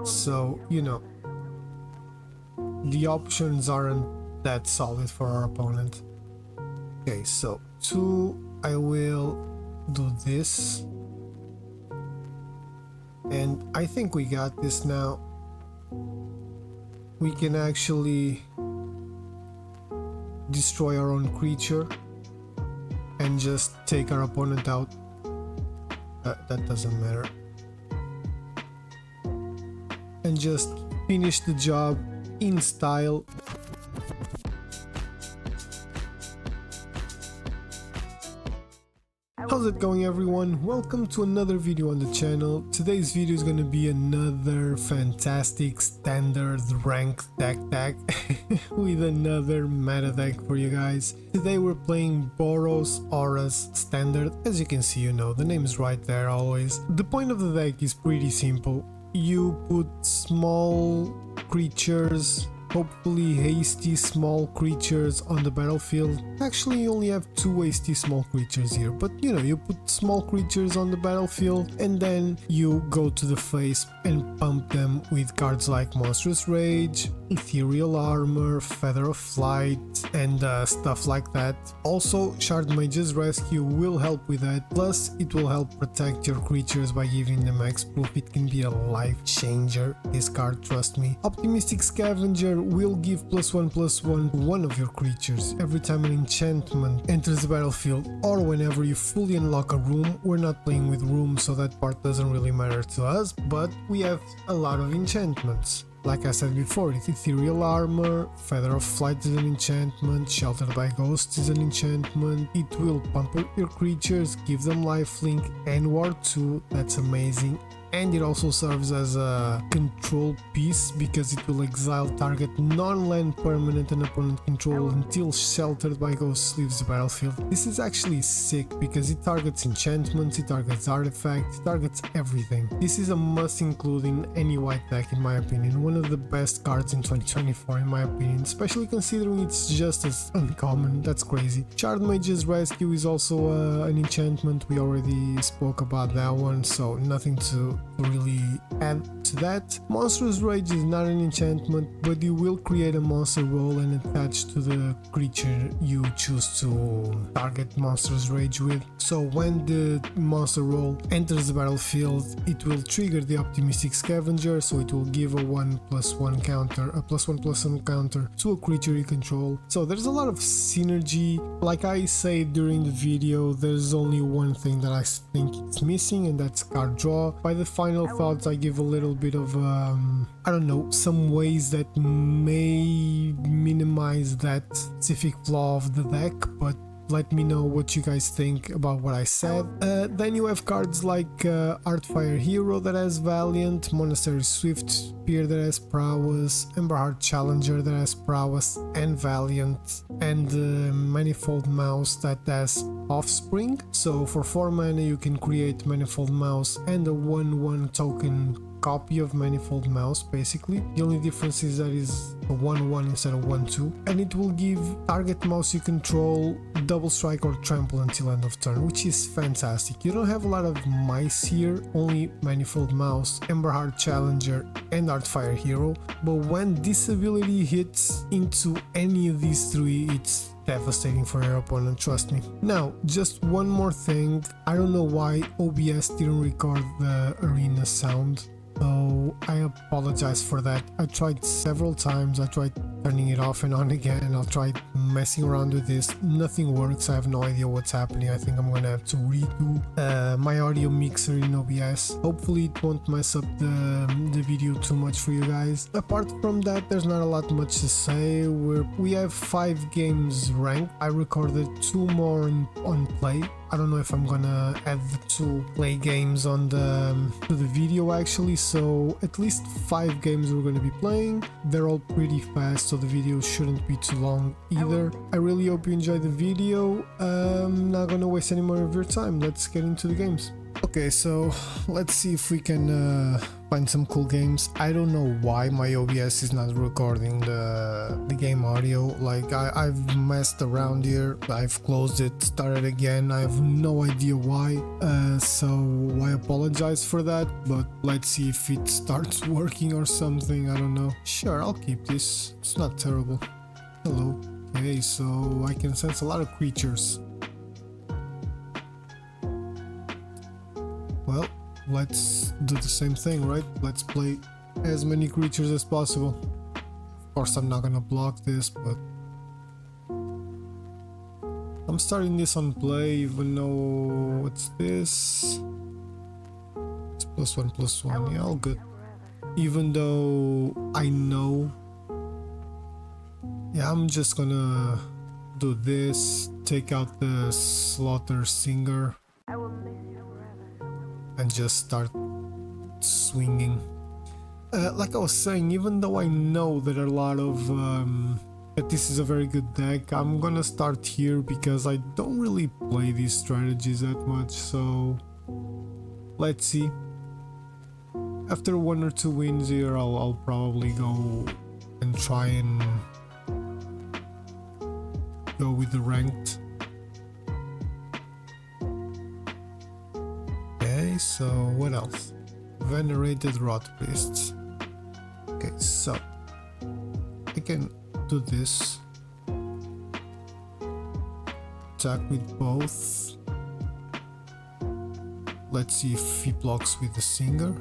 So, you know, the options aren't that solid for our opponent. Okay, so 2, I will do this. And I think we got this now. We can actually destroy our own creature and just take our opponent out. That doesn't matter. And just finish the job in style. How's it going, everyone? Welcome to another video on the channel. Today's video is going to be another fantastic standard ranked deck with another meta deck for you guys. Today we're playing Boros Auras Standard. As you can see, you know, the name is right there always. The point of the deck is pretty simple. You put small creatures, hopefully hasty small creatures, on the battlefield. Actually, you only have 2 hasty small creatures here, but you know, you put small creatures on the battlefield and then you go to the face and pump them with cards like Monstrous Rage, Ethereal Armor, Feather of Flight, and stuff like that. Also, Shard Mage's Rescue will help with that, plus it will help protect your creatures by giving them X-Proof. It can be a life changer, this card, trust me. Optimistic Scavenger will give +1/+1 to one of your creatures every time an enchantment enters the battlefield or whenever you fully unlock a room. We're not playing with rooms, so that part doesn't really matter to us, but we have a lot of enchantments. Like I said before, it's Ethereal Armor, Feather of Flight is an enchantment, Sheltered by Ghosts is an enchantment. It will pump your creatures, give them lifelink and Ward 2, that's amazing. And it also serves as a control piece because it will exile target non-land permanent and opponent control until Sheltered by Ghosts leaves the battlefield. This is actually sick because it targets enchantments, it targets artifacts, it targets everything. This is a must include in any white deck, in my opinion. One of the best cards in 2024 in my opinion, especially considering it's just as uncommon. That's crazy. Shard Mage's Rescue is also an enchantment. We already spoke about that one, so nothing to really add to that. Monstrous Rage is not an enchantment, but you will create a monster roll and attach to the creature you choose to target Monstrous Rage with. So when the monster roll enters the battlefield, it will trigger the Optimistic Scavenger, so it will give a 1/+1 counter, a +1/+1 counter to a creature you control. So there's a lot of synergy. Like I say during the video, there's only one thing that I think it's missing, and that's card draw. By the final thoughts, I give a little bit of I don't know, some ways that may minimize that specific flaw of the deck, but let me know what you guys think about what I said. Then you have cards like Artfire Hero that has Valiant, Monastery Swift Spear that has Prowess, Emberheart Challenger that has Prowess and Valiant, and Manifold Mouse that has Offspring. So for 4 mana you can create Manifold Mouse and a 1/1 token copy of Manifold Mouse. Basically the only difference is that is a 1/1 instead of 1/2, and it will give target mouse you control double strike or trample until end of turn, which is fantastic. You don't have a lot of mice here, only Manifold Mouse, Emberheart Challenger and Artfire Hero, but when this ability hits into any of these 3, it's devastating for your opponent, trust me. Now, just one more thing. I don't know why OBS didn't record the arena sound, so I apologize for that. I tried several times. I tried turning it off and on again, and I'll try messing around with this. Nothing works. I have no idea what's happening. I think I'm gonna have to redo my audio mixer in OBS. Hopefully it won't mess up the video too much for you guys. Apart from that, there's not a lot much to say. We have 5 games ranked. I recorded 2 more on play. I don't know if I'm gonna add the 2 play games on to the video actually, so at least 5 games we're gonna be playing. They're all pretty fast, so the video shouldn't be too long either. I really hope you enjoyed the video. Not gonna waste any more of your time. Let's get into the games. Okay, so let's see if we can find some cool games. I don't know why my OBS is not recording the game audio. Like I've messed around here, I've closed it, started again. I have no idea why, so I apologize for that, but let's see if it starts working or something. I don't know. Sure, I'll keep this. It's not terrible. Hello. Okay, so I can sense a lot of creatures. Well, let's do the same thing, right? Let's play as many creatures as possible. Of course, I'm not gonna block this, but I'm starting this on play, even though what's this? It's +1/+1. Yeah, all good. Even though I know, yeah, I'm just gonna do this, take out the Slaughter Singer, and just start swinging. Like I was saying, even though I know there are a lot of that this is a very good deck, I'm gonna start here because I don't really play these strategies that much, so let's see. After 1 or 2 wins here, I'll probably go and try and go with the ranked. So what else? Venerated Rot Priests. Okay, so I can do this. Attack with both. Let's see if he blocks with the Singer.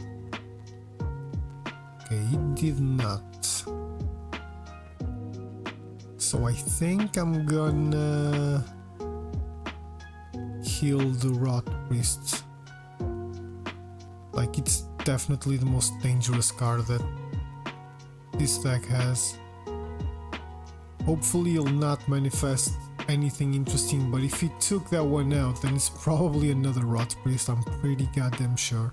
Okay, he did not. So I think I'm gonna heal the Rot Priests. Like, it's definitely the most dangerous card that this deck has. Hopefully he'll not manifest anything interesting, but if he took that one out, then it's probably another Rot Priest, I'm pretty goddamn sure.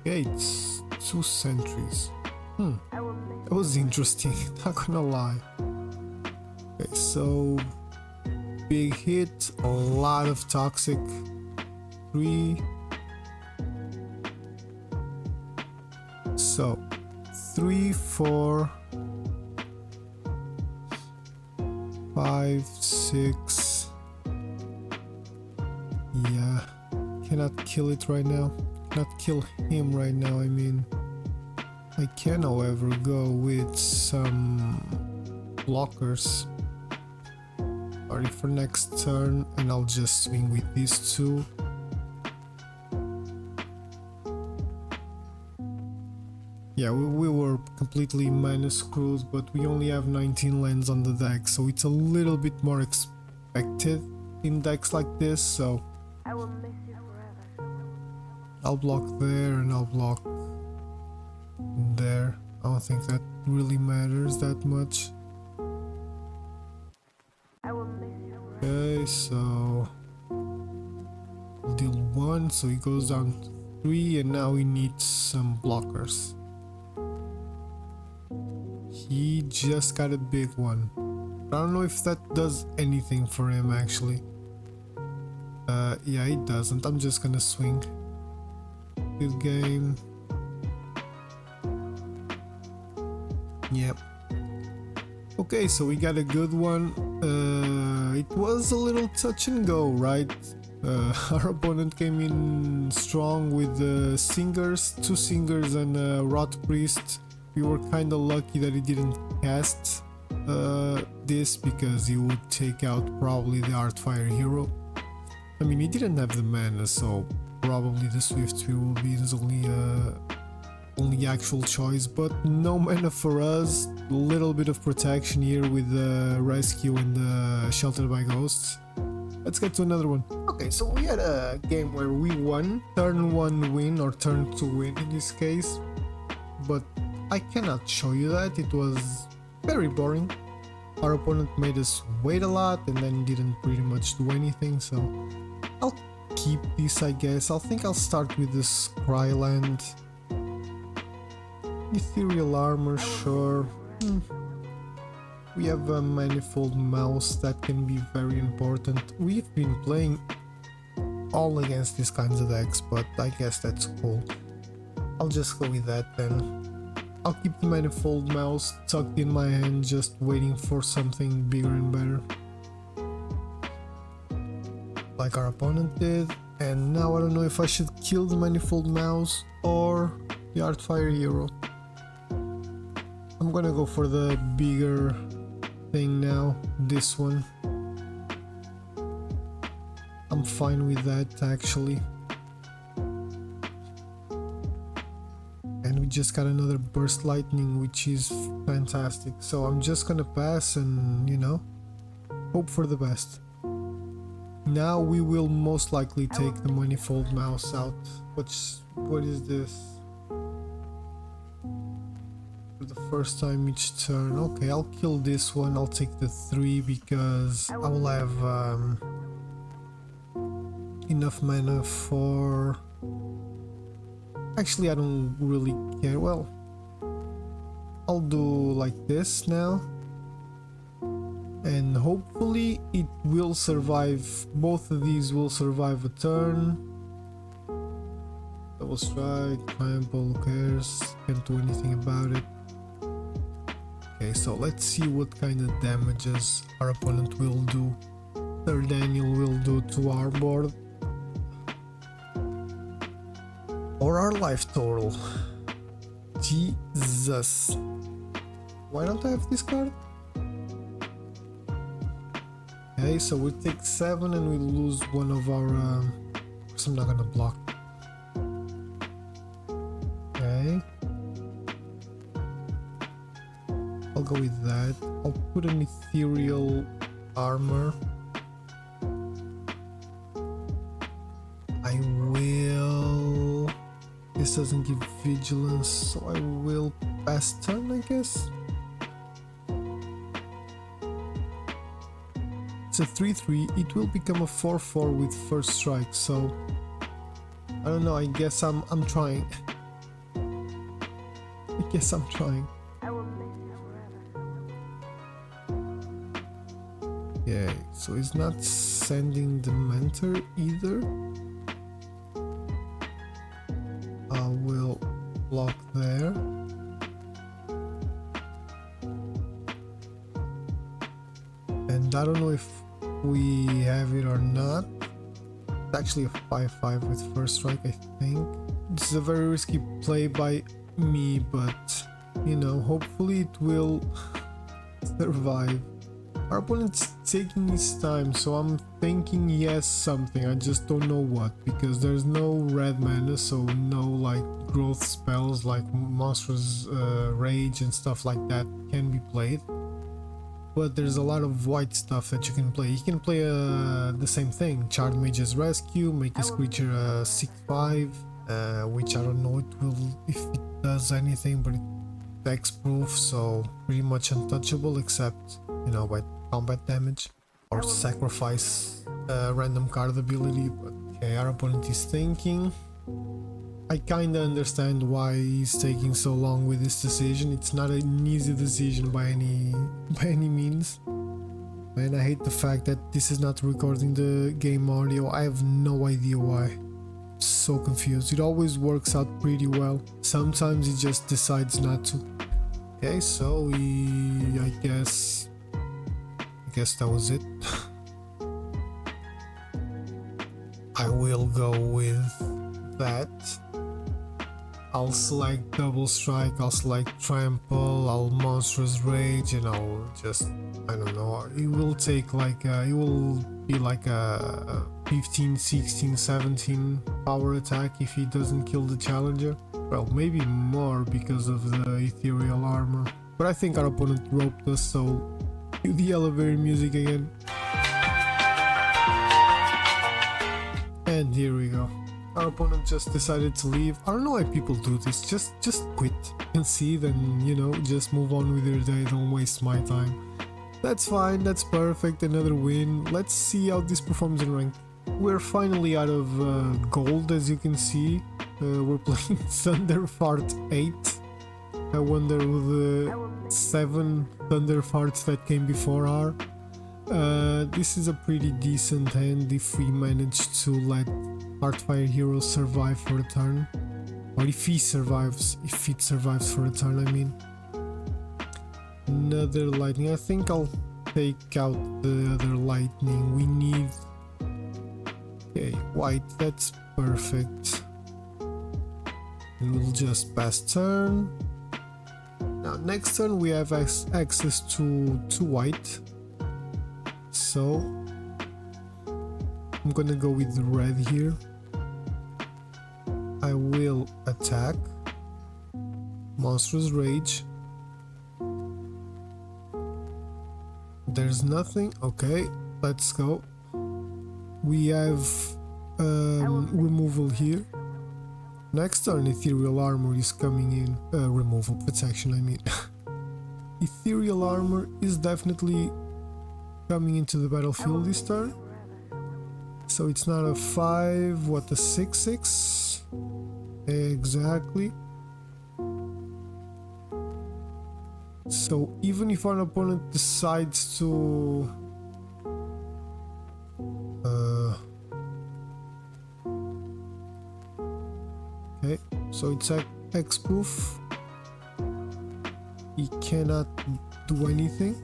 Okay, it's 2 sentries. That was interesting, not gonna lie. Okay, so big hit, a lot of toxic. 3. So 3, 4, 5, 6. Yeah, cannot kill it right now. Cannot kill him right now, I mean. I can, however, go with some blockers. Sorry for next turn, and I'll just swing with these 2. Yeah, we were completely mana screwed, but we only have 19 lands on the deck, so it's a little bit more expected in decks like this, so I will miss you forever. I'll block there and I'll block there. I don't think that really matters that much. Okay, so deal 1, so he goes down to 3, and now he needs some blockers. He just got a big one. I don't know if that does anything for him actually. Yeah, it doesn't. I'm just gonna swing. Good game. Yep. Okay, so we got a good one. It was a little touch and go, right? Our opponent came in strong with Singers, 2 Singers and a Rot Priest. We were kinda lucky that he didn't cast this because he would take out probably the Artfire hero. I mean, he didn't have the mana, so probably the Swift Spear will be his only actual choice, but no mana for us. A little bit of protection here with the Rescue and the Sheltered by Ghosts. Let's get to another one. Okay, so we had a game where we won, turn 1 win or turn 2 win in this case, but I cannot show you that. It was very boring. Our opponent made us wait a lot and then didn't pretty much do anything, so I'll keep this, I guess. I think I'll start with the Scryland. Ethereal Armor, sure. We have a manifold mouse that can be very important. We've been playing all against these kinds of decks, but I guess that's cool. I'll just go with that then. I'll keep the manifold mouse tucked in my hand, just waiting for something bigger and better, like our opponent did. And now I don't know if I should kill the manifold mouse or the Artfire hero. I'm gonna go for the bigger thing now, this one. I'm fine with that actually. And we just got another burst lightning, which is fantastic. So I'm just gonna pass and, you know, hope for the best. Now we will most likely take the manifold mouse out. What is this? For the first time each turn. Okay, I'll kill this one. I'll take the 3 because I will have enough mana for... Actually, I don't really care. Well, I'll do like this now. And hopefully it will survive. Both of these will survive a turn. Double strike, trample, who cares? Can't do anything about it. Okay, so let's see what kind of damages our opponent will do. Sir Daniel will do to our board. Or our life total. Jesus. Why don't I have this card? Okay, so we take 7 and we lose one of our... I'm not gonna block. Okay. I'll go with that. I'll put an ethereal armor. I will... This doesn't give vigilance, so I will pass turn, I guess. It's a 3-3, it will become a 4-4 with first strike, so I don't know, I guess I'm trying. I guess I'm trying. I will miss you forever. Okay, so he's not sending the mentor either. I will block there. And I don't know if we have it or not. It's actually a 5-5 with first strike, I think. This is a very risky play by me, but you know, hopefully it will survive. Our opponent's taking his time, so I'm thinking yes something, I just don't know what, because there's no red mana, so no like growth spells like monstrous rage and stuff like that can be played. But there's a lot of white stuff that you can play. You can play the same thing, Charred Mage's Rescue, make this creature a 6-5, which I don't know if it does anything, but it's X-proof, so pretty much untouchable except, you know, by combat damage or sacrifice random card ability. But okay, our opponent is thinking. I kinda understand why he's taking so long with this decision. It's not an easy decision by any means. And I hate the fact that this is not recording the game audio. I have no idea why. So confused. It always works out pretty well. Sometimes it just decides not to. Okay, so I guess that was it. I will go with that. I'll select double strike, I'll select trample, I'll monstrous rage, and I'll just, I don't know, it will take like it will be like a 15, 16, 17 power attack if he doesn't kill the challenger. Well, maybe more because of the ethereal armor, but I think our opponent roped us, so cue the elevator music again. And here we go. Our opponent just decided to leave. I don't know why people do this. Just quit and see, then, you know, just move on with your day. Don't waste my time. That's fine. That's perfect. Another win. Let's see how this performs in ranked. We're finally out of gold, as you can see. We're playing Thunderfart 8. I wonder who the 7 Thunder Farts that came before are. This is a pretty decent hand if we manage to let Heartfire Hero survive for a turn. Or if he survives, if it survives for a turn, I mean. Another lightning. I think I'll take out the other lightning. We need... Okay, white, that's perfect. And we'll just pass turn. Now next turn we have access to white. So I'm gonna go with red here. I will attack. Monstrous Rage. There's nothing. Okay, let's go. We have removal here. Next turn, Ethereal Armor is coming in. Removal, protection, I mean. Ethereal Armor is definitely coming into the battlefield this turn. So it's not a 5, what, a 6/6? Exactly. So even if our opponent decides to... Okay, so it's a X-Proof. He cannot do anything.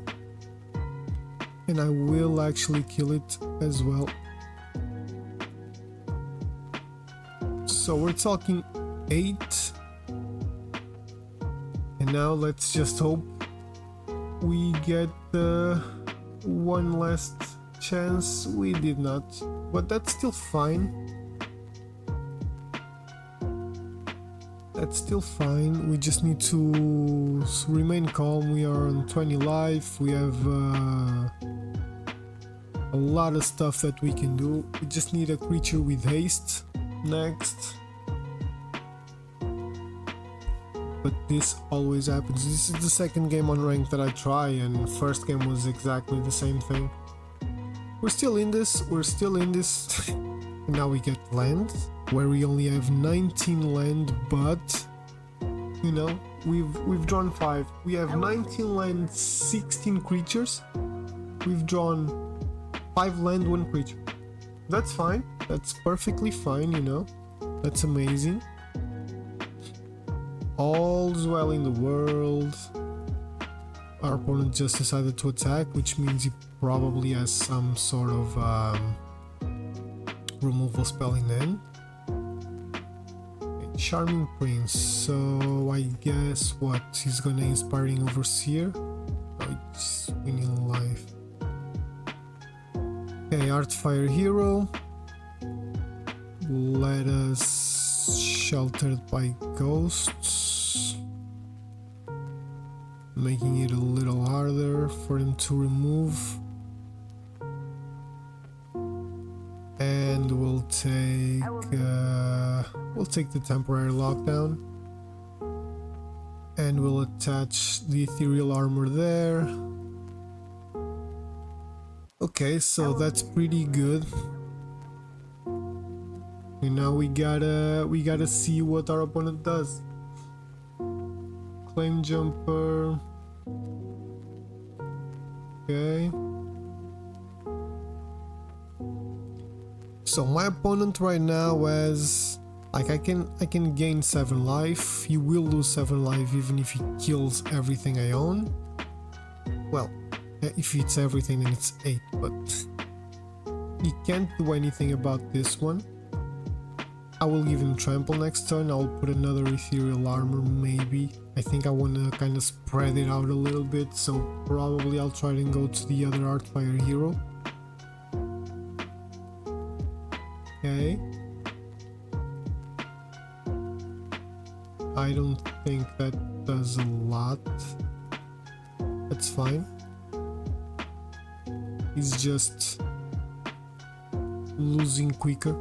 And I will actually kill it as well. So we're talking 8. And now let's just hope we get one last chance. We did not, but that's still fine. That's still fine. We just need to remain calm. We are on 20 life. We have a lot of stuff that we can do. We just need a creature with haste next. But this always happens. This is the second game on rank that I try, and first game was exactly the same thing. We're still in this. We're still in this. Now we get land, where we only have 19 land, but you know, we've drawn 5. We have 19 land, 16 creatures. We've drawn 5 land, 1 creature. That's fine. That's perfectly fine, you know. That's amazing. All's well in the world. Our opponent just decided to attack, which means he probably has some sort of removal spell in end. Okay, Charming Prince, so I guess what, he's gonna Inspiring Overseer. Oh, it's winning life. Okay, Heartfire Hero. Let us Sheltered by Ghosts, making it a little harder for him to remove. And we'll take the temporary lockdown, and we'll attach the Ethereal Armor there. Okay, so that's pretty good. And now we gotta see what our opponent does. Claim Jumper. Okay. So my opponent right now has, like, I can gain 7 life. He will lose 7 life even if he kills everything I own. Well, if it's everything then it's 8, but he can't do anything about this one. I will give him Trample next turn. I'll put another Ethereal Armor maybe. I think I want to kind of spread it out a little bit, so probably I'll try and go to the other Heartfire Hero. Okay. I don't think that does a lot. That's fine. He's just losing quicker,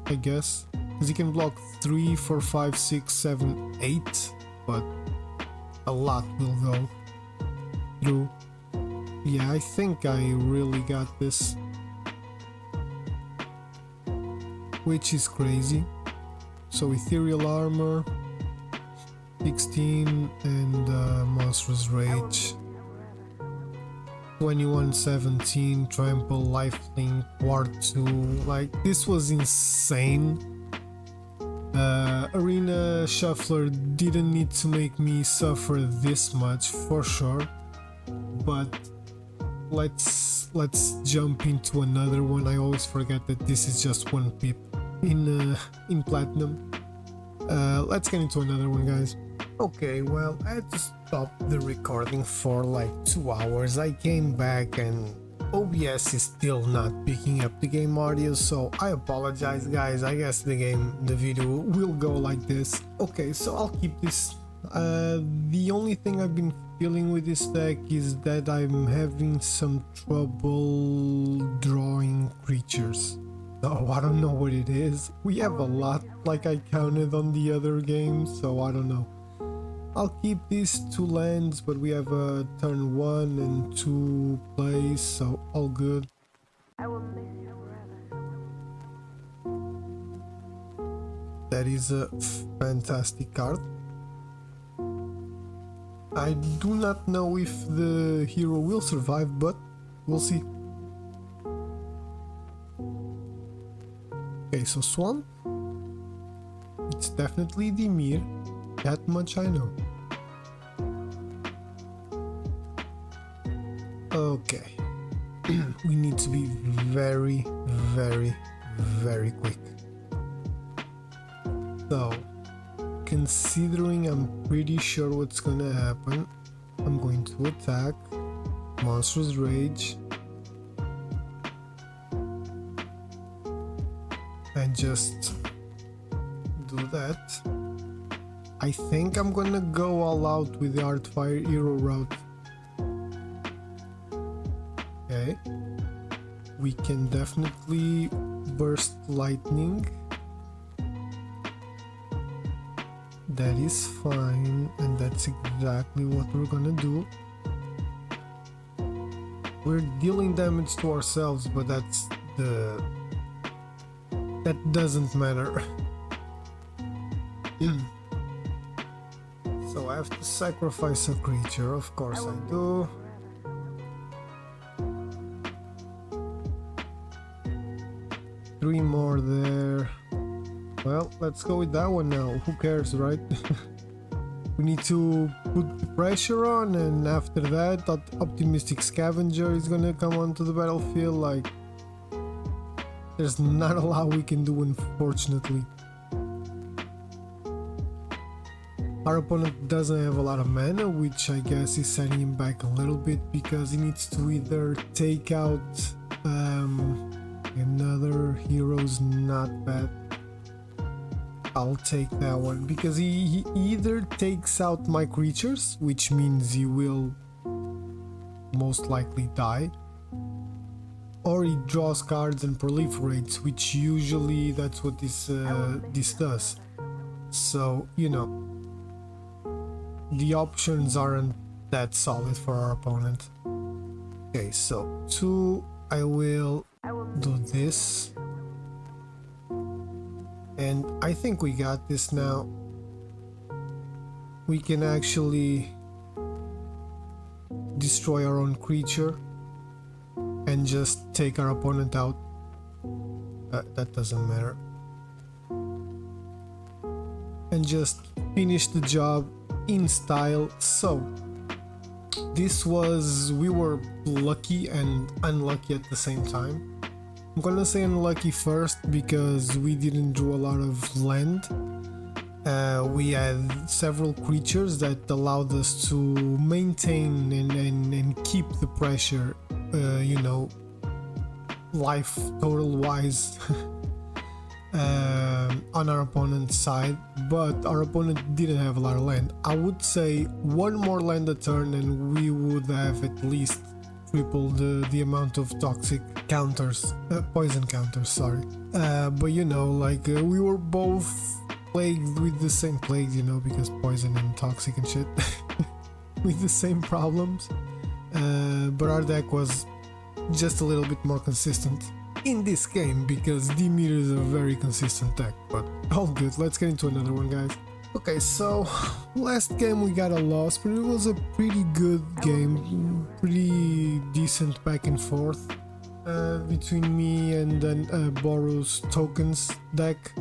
I guess. Because he can block 3, 4, 5, 6, 7, 8, but a lot will go through. Yeah, I think I really got this. Which is crazy. So Ethereal Armor. 16 and Monstrous Rage. 2117, Trample, Lifelink, Ward 2. Like, this was insane. Arena Shuffler didn't need to make me suffer this much for sure, but let's jump into another one. I always forget that this is just one pip in platinum. Let's get into another one, guys. Okay, well, I had to stop the recording for like 2 hours. I came back and OBS is still not picking up the game audio, so I apologize, guys. I guess the video will go like this. Okay, so I'll keep this. The only thing I've been feeling with this deck is that I'm having some trouble drawing creatures. So I don't know what it is. We have a lot, like I counted on the other games, so I don't know. I'll keep these 2 lands, but we have a turn 1 and 2 plays, so all good. I will miss you forever. That is a fantastic card. I do not know if the hero will survive, but we'll see. Okay, so Swamp. It's definitely Dimir. That much I know. Okay. We need to be very, very, very quick. So, considering I'm pretty sure what's gonna happen, I'm going to attack Monstrous Rage and just do that. I think I'm gonna go all out with the Artfire Hero route. Okay. We can definitely burst lightning. That is fine, and that's exactly what we're gonna do. We're dealing damage to ourselves, but that doesn't matter. So I have to sacrifice a creature, of course I do. Three more there. Well, let's go with that one now. Who cares, right? We need to put the pressure on, and after that, that Optimistic Scavenger is gonna come onto the battlefield. Like, there's not a lot we can do, unfortunately. Our opponent doesn't have a lot of mana, which I guess is setting him back a little bit, because he needs to either take out another hero's not bad. I'll take that one, because he either takes out my creatures, which means he will most likely die, or he draws cards and proliferates, which usually that's what this does. So, you know, the options aren't that solid for our opponent. Okay, so 2, I will do this. And I think we got this now. We can actually destroy our own creature and just take our opponent out. That doesn't matter. And just finish the job in style. So we were lucky and unlucky at the same time. I'm gonna say unlucky first because we didn't draw a lot of land. We had several creatures that allowed us to maintain and keep the pressure, you know, life total wise on our opponent's side, but our opponent didn't have a lot of land. I would say one more land a turn and we would have at least tripled the amount of toxic counters, poison counters, sorry. But you know, like we were both plagued with the same plagues, you know, because poison and toxic and shit with the same problems. But our deck was just a little bit more consistent in this game, because Dimir is a very consistent deck. But all good, let's get into another one, guys. Okay, so last game we got a loss, but it was a pretty good game, pretty decent back and forth between me and then Boros tokens deck.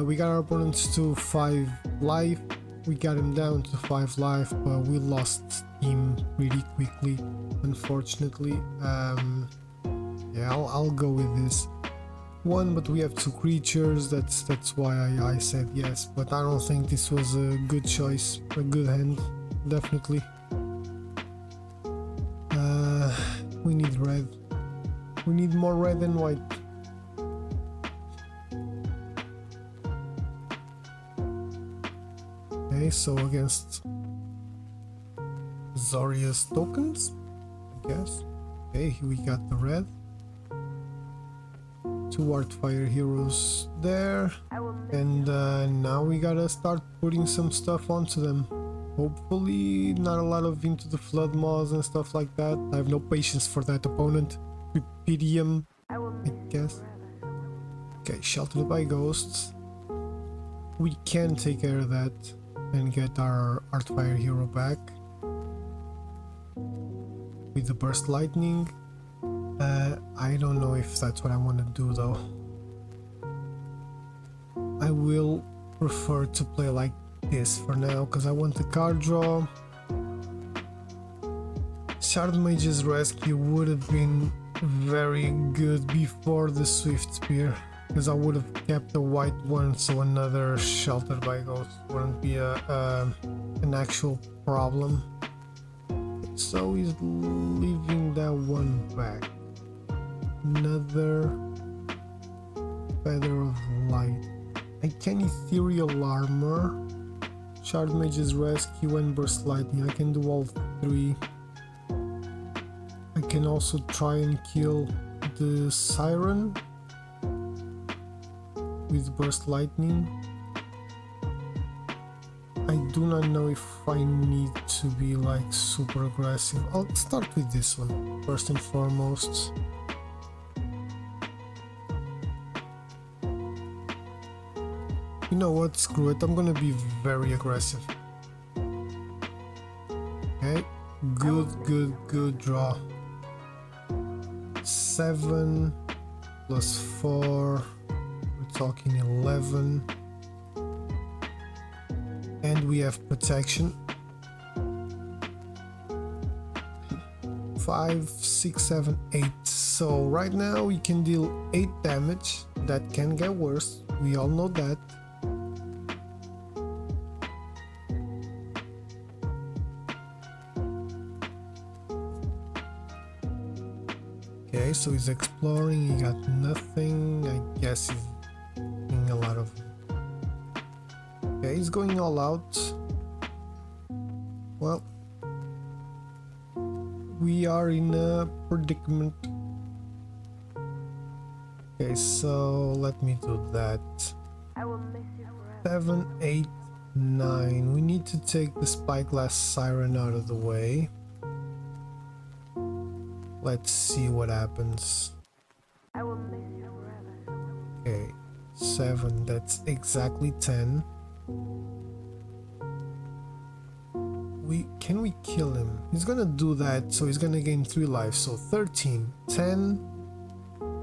We got our opponents to 5 life, we got him down to 5 life, but we lost him pretty quickly, unfortunately. Yeah, I'll go with this one, but we have 2 creatures, that's why I said yes, but I don't think this was a good choice, a good hand, definitely. We need red. We need more red than white. Okay, so against Zoria's tokens, I guess. Okay, we got the red. 2 Artfire heroes there, and now we gotta start putting some stuff onto them. Hopefully not a lot of Into the Flood Maws and stuff like that. I have no patience for that opponent. We pity him, I guess. Okay, Sheltered by Ghosts. We can take care of that and get our Artfire hero back with the Burst Lightning. I don't know if that's what I want to do though. I will prefer to play like this for now because I want the card draw. Shard Mage's Rescue would have been very good before the Swift Spear, because I would have kept the white one, so another Sheltered by Ghosts wouldn't be an actual problem. So he's leaving that one back. Another Feather of Light. I can Ethereal Armor, Shard Mage's Rescue, and Burst Lightning. I can do all 3. I can also try and kill the Siren with Burst Lightning. I do not know if I need to be like super aggressive. I'll start with this one first and foremost. You know what, screw it, I'm gonna be very aggressive. Okay, good draw. 7 plus 4, we're talking 11. And we have protection. 5, 6, 7, 8. So right now we can deal 8 damage. That can get worse, we all know that. Okay, so he's exploring, he got nothing. I guess he's doing a lot of... Okay, he's going all out. Well, we are in a predicament. Okay, so let me do that. 7, 8, 9. We need to take the Spyglass Siren out of the way. Let's see what happens. Okay, 7, that's exactly 10. Can we kill him? He's gonna do that, so he's gonna gain 3 lives. So 13, 10,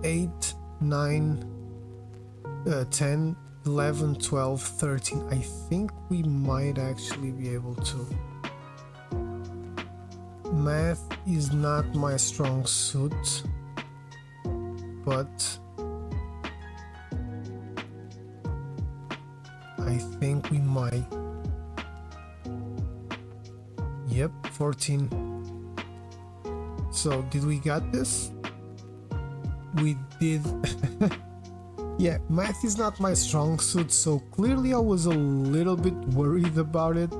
8, 9, 10, 11, 12, 13. I think we might actually be able to. Math is not my strong suit, but I think we might. Yep, 14. So did we got this? We did. Yeah, math is not my strong suit, so clearly I was a little bit worried about it.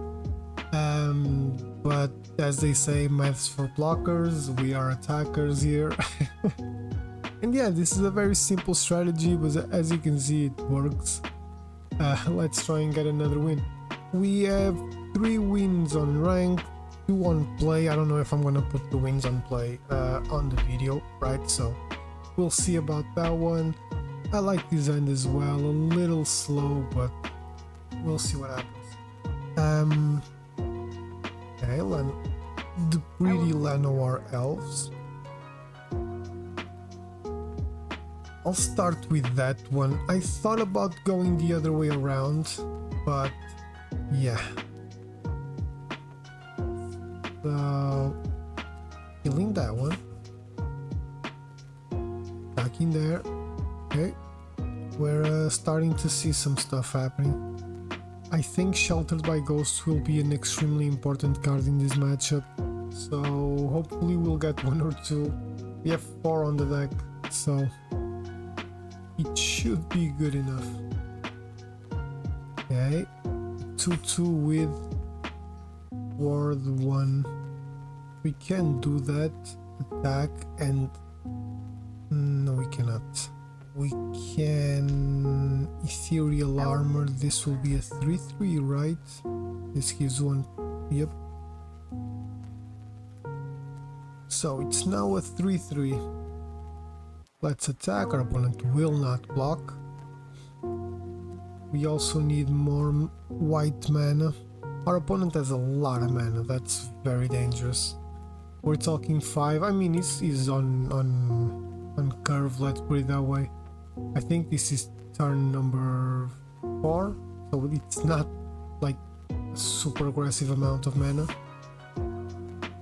But as they say, math's for blockers, we are attackers here. And yeah, this is a very simple strategy, but as you can see, it works. Let's try and get another win. We have 3 wins on rank, 2 on play. I don't know if I'm gonna put the wins on play on the video, right? So we'll see about that one. I like this end as well, a little slow, but we'll see what happens. Okay, the pretty Llanowar elves. I'll start with that one. I thought about going the other way around, but yeah. So, killing that one. Back in there. Okay. We're starting to see some stuff happening. I think Sheltered by Ghosts will be an extremely important card in this matchup. So hopefully we'll get one or two. We have 4 on the deck, so it should be good enough. Okay. 2-2 with Ward 1. We can do that. Attack and... no, we cannot. We can Ethereal Armor. This will be a 3-3, right? This gives 1. Yep. So it's now a 3-3. Let's attack. Our opponent will not block. We also need more white mana. Our opponent has a lot of mana. That's very dangerous. We're talking 5. I mean, he's on curve. Let's put it that way. I think this is turn number 4, so it's not like a super aggressive amount of mana.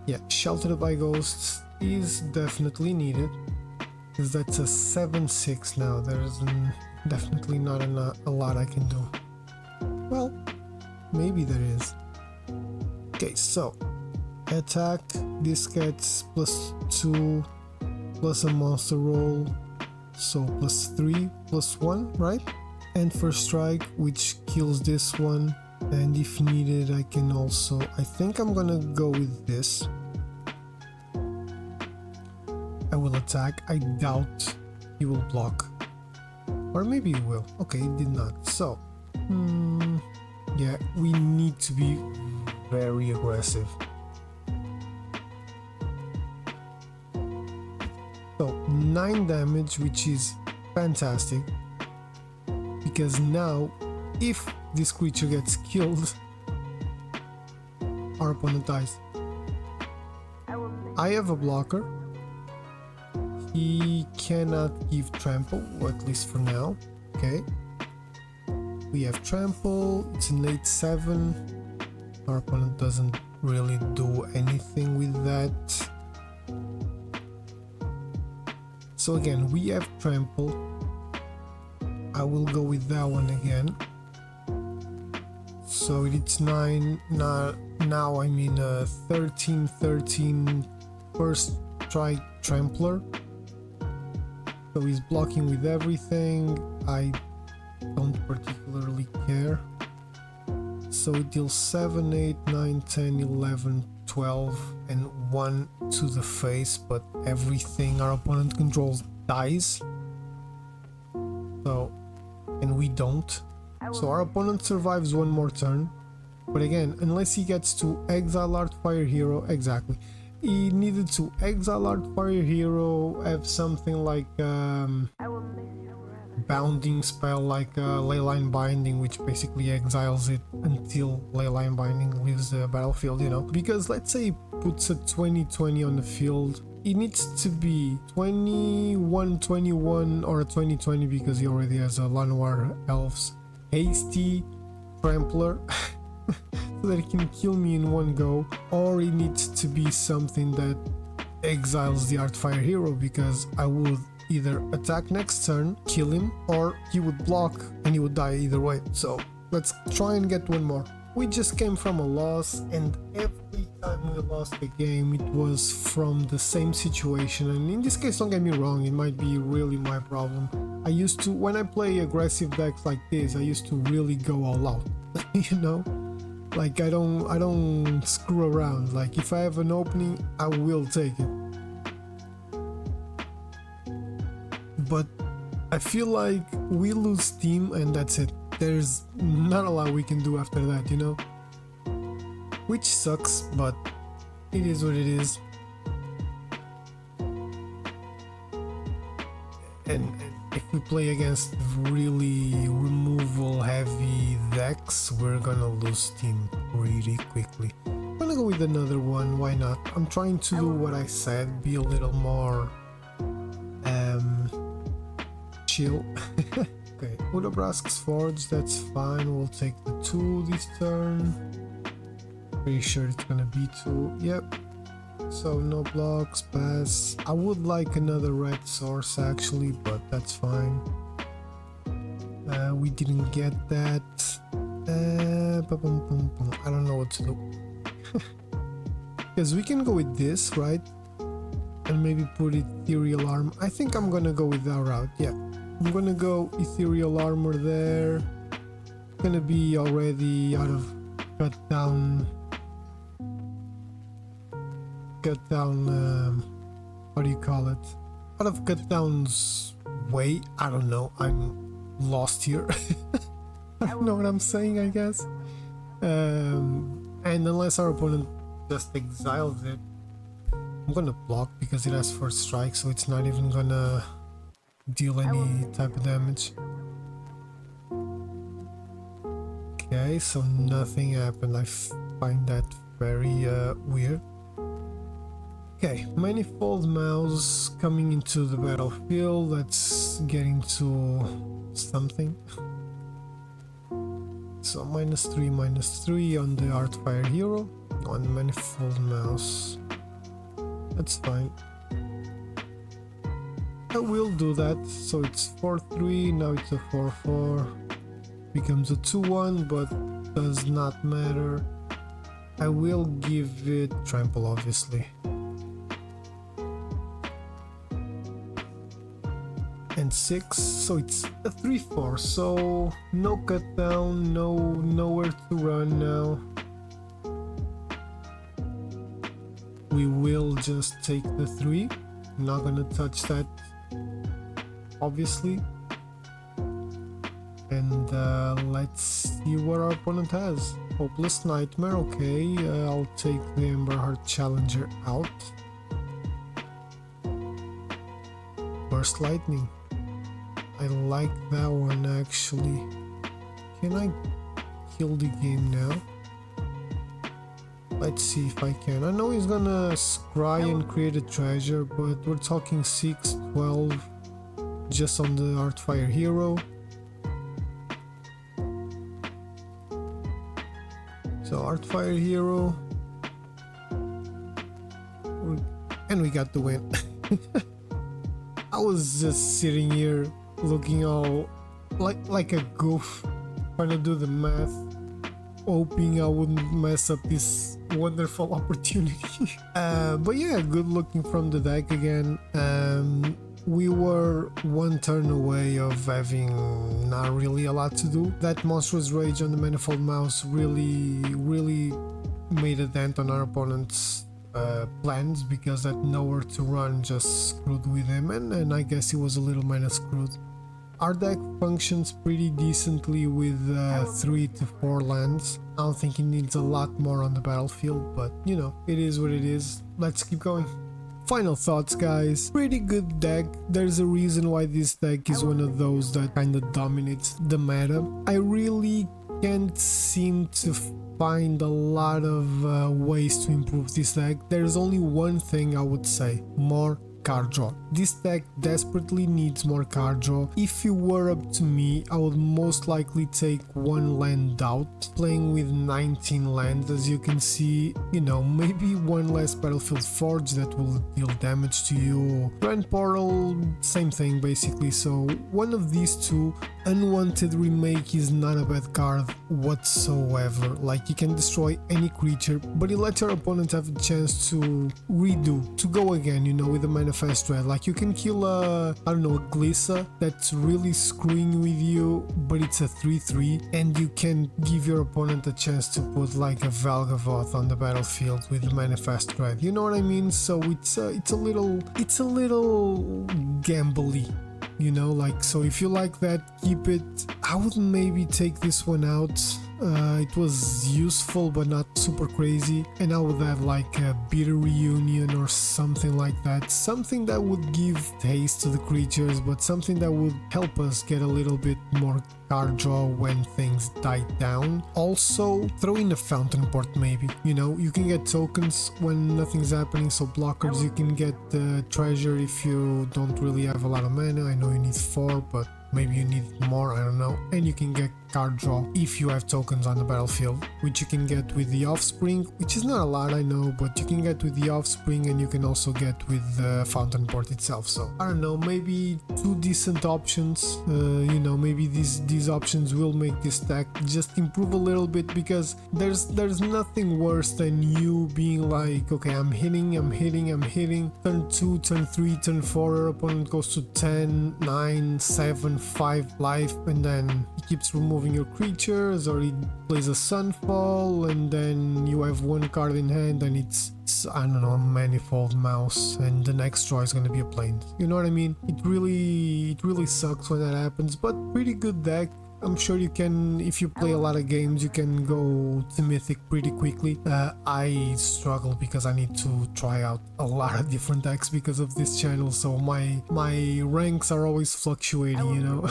Yeah, Sheltered by Ghosts is definitely needed, because that's a 7-6 now. There's definitely not a lot I can do. Well, maybe there is. Okay, so attack. This gets +2 plus a monster roll. So +3, +1, right? And first strike, which kills this one. And if needed, I can also... I think I'm gonna go with this. I will attack. I doubt he will block. Or maybe he will. Okay, he did not. So, yeah, we need to be very aggressive. So 9 damage, which is fantastic, because now if this creature gets killed, our opponent dies. I have a blocker. He cannot give trample, or at least for now. Okay. We have trample. It's an 8/7. Our opponent doesn't really do anything with that. So again, we have trample. I will go with that one again. So it's 9. Now I mean 13 first strike trampler. So he's blocking with everything. I don't particularly care. So it deals 7, 8, 9, 10, 11, 12 and 1 to the face, but everything our opponent controls dies. So, and we don't. So our opponent survives 1 more turn. But again, unless he gets to exile Artfire Hero, exactly. He needed to exile Artfire Hero, have something like bounding spell like Leyline Binding, which basically exiles it until Leyline Binding leaves the battlefield, you know. Because let's say he puts a 20-20 on the field, it needs to be 21-21 or a 20-20 because he already has a Llanowar Elves. Hasty Trampler so that he can kill me in 1 go, or it needs to be something that exiles the Artfire Hero, because I would either attack next turn, kill him, or he would block and he would die either way. So let's try and get 1 more. We just came from a loss, and every time we lost a game it was from the same situation, and in this case, don't get me wrong, it might be really my problem. I used to, when I play aggressive decks like this, I used to really go all out. You know, like I don't screw around. Like if I have an opening, I will take it. But I feel like we lose steam and that's it. There's not a lot we can do after that, you know? Which sucks, but it is what it is. And if we play against really removal heavy decks, we're gonna lose steam pretty quickly. I'm gonna go with another one, why not? I'm trying to do what I said, be a little more chill. Okay, Udobrask's Forge, that's fine, we'll take the 2 this turn. Pretty sure it's gonna be 2, yep. So no blocks, pass. I would like another red source actually, but that's fine. We didn't get that. I don't know what to do. Because we can go with this, right? And maybe put ethereal armor. I think I'm gonna go with that route, yeah. I'm gonna go ethereal armor there. Gonna be already out of cut down, how do you call it? Out of cut down's way. I don't know, I'm lost here. I don't know what I'm saying, I guess. And unless our opponent just exiles it, I'm gonna block because it has first strike, so it's not even gonna deal any type of damage. Okay, so nothing happened. I find that very weird. Okay, Manifold Mouse coming into the battlefield. Let's get into something. So -3 on the Artfire Hero, on Manifold Mouse. That's fine. I will do that. So it's 4-3, now it's a 4-4. Becomes a 2-1, but does not matter. I will give it trample, obviously. And 6, so it's a 3-4, so no cut down, nowhere to run now. We will just take the 3, not gonna touch that, obviously. And let's see what our opponent has. Hopeless Nightmare, okay, I'll take the Ember Heart Challenger out. Burst Lightning, I like that one actually. Can I kill the game now? Let's see if I can. I know he's gonna scry and create a treasure, but we're talking 6, 12 just on the Artfire Hero. So Artfire Hero, and we got the win. I was just sitting here looking all like a goof, trying to do the math, hoping I wouldn't mess up this wonderful opportunity. But yeah, good looking from the deck again. We were one turn away of having not really a lot to do. That Monstrous Rage on the Manifold Mouse really made a dent on our opponent's plans, because that nowhere to run just screwed with him, and I guess he was a little minus screwed. Our deck functions pretty decently with 3 to 4 lands. I don't think it needs a lot more on the battlefield, but you know, it is what it is. Let's keep going. Final thoughts, guys. Pretty good deck. There's a reason why this deck is one of those that kind of dominates the meta. I really can't seem to find a lot of ways to improve this deck. There's only one thing I would say: more card draw. This deck desperately needs more card draw. If it were up to me, I would most likely take one land out, playing with 19 lands. As you can see, you know, maybe one less Battlefield Forge that will deal damage to you. Grand Portal, same thing basically. So one of these two. Unwanted Remake is not a bad card whatsoever. Like, you can destroy any creature, but it lets your opponent have a chance to redo, to go again, you know, with the Manifest Dread. Like, you can kill a, I don't know, a Glissa that's really screwing with you, but it's a 3-3, and you can give your opponent a chance to put like a Valgavoth on the battlefield with the Manifest Dread. You know what I mean? So it's a little gambly. You know, like, so if you like that, keep it. I would maybe take this one out. It was useful but not super crazy, and I would have like a bitter reunion or something like that, something that would give taste to the creatures, but something that would help us get a little bit more card draw when things die down. Also throw in a fountain port, maybe, you know, you can get tokens when nothing's happening, so blockers, you can get treasure if you don't really have a lot of mana. I know you need 4, but maybe you need more, I don't know. And you can get card draw if you have tokens on the battlefield, which you can get with the offspring, which is not a lot, I know, but you can get with the offspring, and you can also get with the fountain port itself. So I don't know, maybe 2 decent options. You know, maybe these options will make this deck just improve a little bit, because there's nothing worse than you being like, okay, I'm hitting, turn 2, turn 3, turn 4, your opponent goes to 10, 9, 7, 5 life, and then he keeps removing your creatures, or he plays a Sunfall, and then you have 1 card in hand, and it's I don't know, a manifold mouse, and the next draw is gonna be a plane. You know what I mean? It really sucks when that happens, but pretty good deck. I'm sure you can, if you play a lot of games, you can go to Mythic pretty quickly. I struggle because I need to try out a lot of different decks because of this channel, so my ranks are always fluctuating, you know.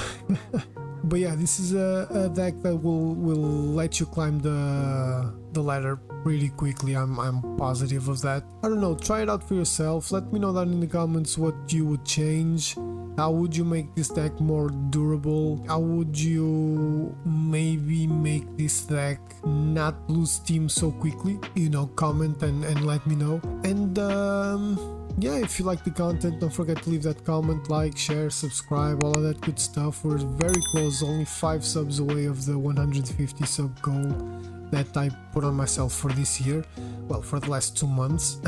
But yeah, this is a deck that will let you climb the ladder pretty quickly. I'm positive of that. I don't know, try it out for yourself. Let me know down in the comments what you would change. How would you make this deck more durable? How would you maybe make this deck not lose steam so quickly? You know, comment and let me know. And yeah, if you like the content, don't forget to leave that comment, like, share, subscribe, all of that good stuff. We're very close, only 5 subs away of the 150 sub goal that I put on myself for this year. Well, for the last 2 months,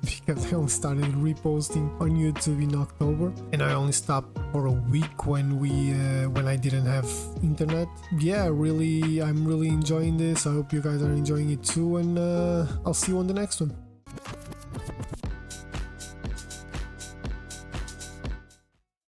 because I only started reposting on YouTube in October, and I only stopped for a week when I didn't have internet. Yeah, I'm really enjoying this. I hope you guys are enjoying it too, and I'll see you on the next one.